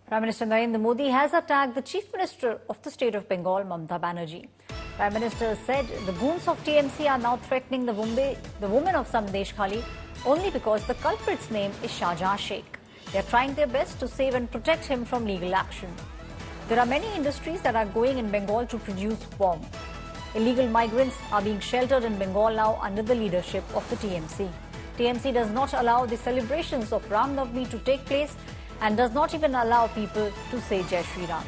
Prime Minister Narendra Modi has attacked the Chief Minister of the state of Bengal, Mamata Banerjee. Prime Minister said the goons of TMC are now threatening the women of Sandesh Khali only because the culprit's name is Shahjahan Sheikh. They are trying their best to save and protect him from legal action. There are many industries that are going in Bengal to produce bomb. Illegal migrants are being sheltered in Bengal now under the leadership of the TMC. TMC does not allow the celebrations of Ram Navami to take place and does not even allow people to say Jai Shri Ram.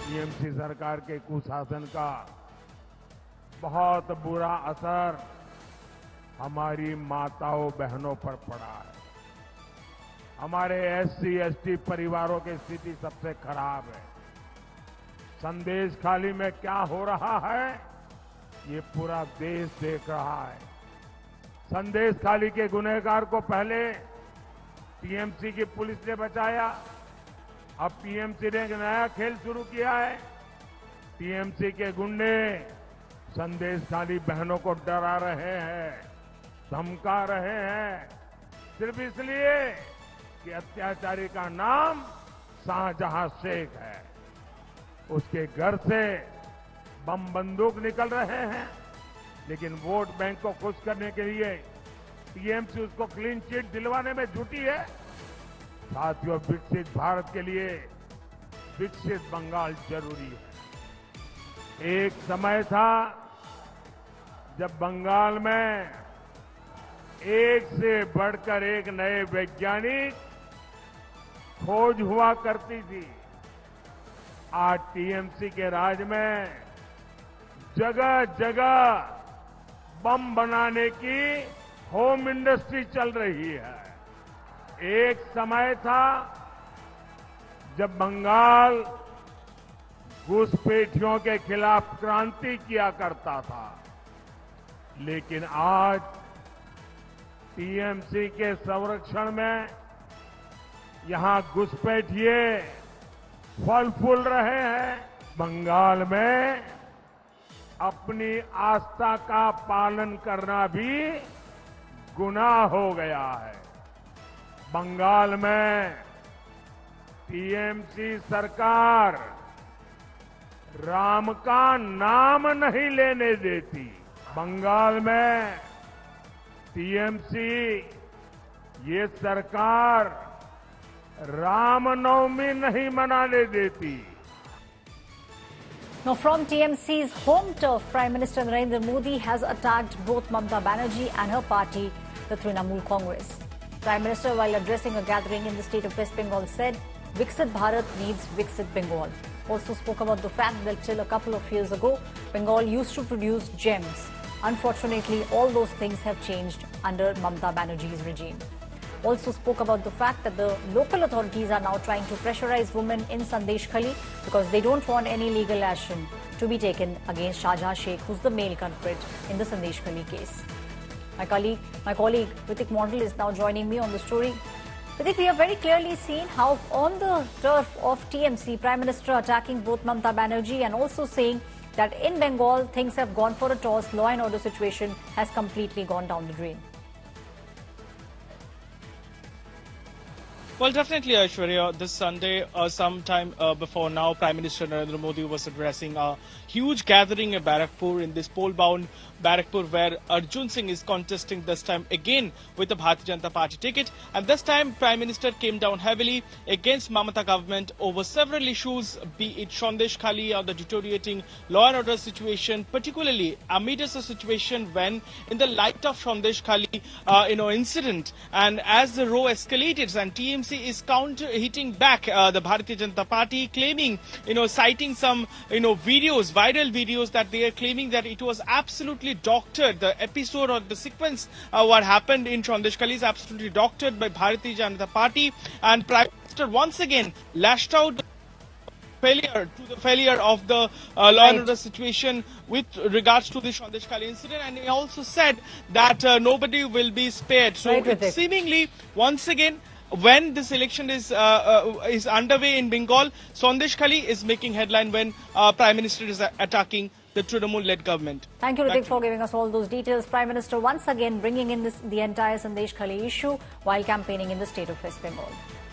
TMC सरकार के कुशासन का बहुत बुरा असर हमारी माताओं बहनों पर पड़ा है। हमारे एससी एसटी परिवारों की स्थिति सबसे खराब है। संदेश खाली में क्या हो रहा है ये पूरा देश देख रहा है। संदेश खाली के गुनहगार को पहले टीएमसी की पुलिस ने बचाया, अब टीएमसी ने एक नया खेल शुरू किया है। टीएमसी के गुंडे संदेश खाली बहनों को डरा रहे हैं, धमका रहे हैं, सिर्फ इसलिए कि अत्याचारी का नाम शाहजहां शेख है। उसके घर से बम बंदूक निकल रहे हैं, लेकिन वोट बैंक को खुश करने के लिए टीएमसी उसको क्लीन चिट दिलवाने में जुटी है। साथियों, विकसित भारत के लिए विकसित बंगाल जरूरी है। एक समय था जब बंगाल में एक से बढ़कर एक नए वैज्ञानिक खोज हुआ करती थी। आज टीएमसी के राज में जगह जगह बम बनाने की होम इंडस्ट्री चल रही है। एक समय था जब बंगाल घुसपैठियों के खिलाफ क्रांति किया करता था, लेकिन आज टीएमसी के संरक्षण में यहां घुसपैठिए फल फूल रहे हैं। बंगाल में अपनी आस्था का पालन करना भी गुनाह हो गया है। बंगाल में टीएमसी सरकार राम का नाम नहीं लेने देती। बंगाल में टीएमसी ये सरकार रामनवमी नहीं मनाने देती। Now, from TMC's home turf, Prime Minister Narendra Modi has attacked both Mamata Banerjee and her party, the Trinamool Congress. Prime Minister, while addressing a gathering in the state of West Bengal, said, Viksit Bharat needs Viksit Bengal. Also spoke about the fact that till a couple of years ago, Bengal used to produce gems. Unfortunately, all those things have changed under Mamata Banerjee's regime. Also spoke about the fact that the local authorities are now trying to pressurize women in Sandesh Khali because they don't want any legal action to be taken against Shahjahan Sheikh, who's the male culprit in the Sandesh Khali case. My colleague Ritik Mondal is now joining me on the story. Ritik, we have very clearly seen how on the turf of TMC, Prime Minister attacking both Mamata Banerjee and also saying that in Bengal things have gone for a toss, law and order situation has completely gone down the drain. Well, definitely, Aishwarya. This Sunday, sometime before now, Prime Minister Narendra Modi was addressing a huge gathering in Barakpur, in this poll-bound Barakpur, where Arjun Singh is contesting this time again with the Bharatiya Janata Party ticket. And this time, Prime Minister came down heavily against Mamata government over several issues, be it Sandesh Khali or the deteriorating law and order situation, particularly amidst a situation when, in the light of Sandesh Khali, incident, and as the row escalated and TMC is counter-hitting back the Bharatiya Janata Party, claiming, citing some, videos, viral videos that they are claiming that it was absolutely doctored. The episode or the sequence, what happened in Sandesh Khali is absolutely doctored by Bharatiya Janata Party, and Prime Minister once again lashed out the failure of the law and order situation with regards to the Sandesh Khali incident, and he also said that nobody will be spared. So it's seemingly once again, when this election is underway in Bengal, Sandesh Khali is making headline when Prime Minister is attacking the Trinamool-led government. Thank you, Ritik, for giving us all those details. Prime Minister once again bringing in the entire Sandesh Khali issue while campaigning in the state of West Bengal.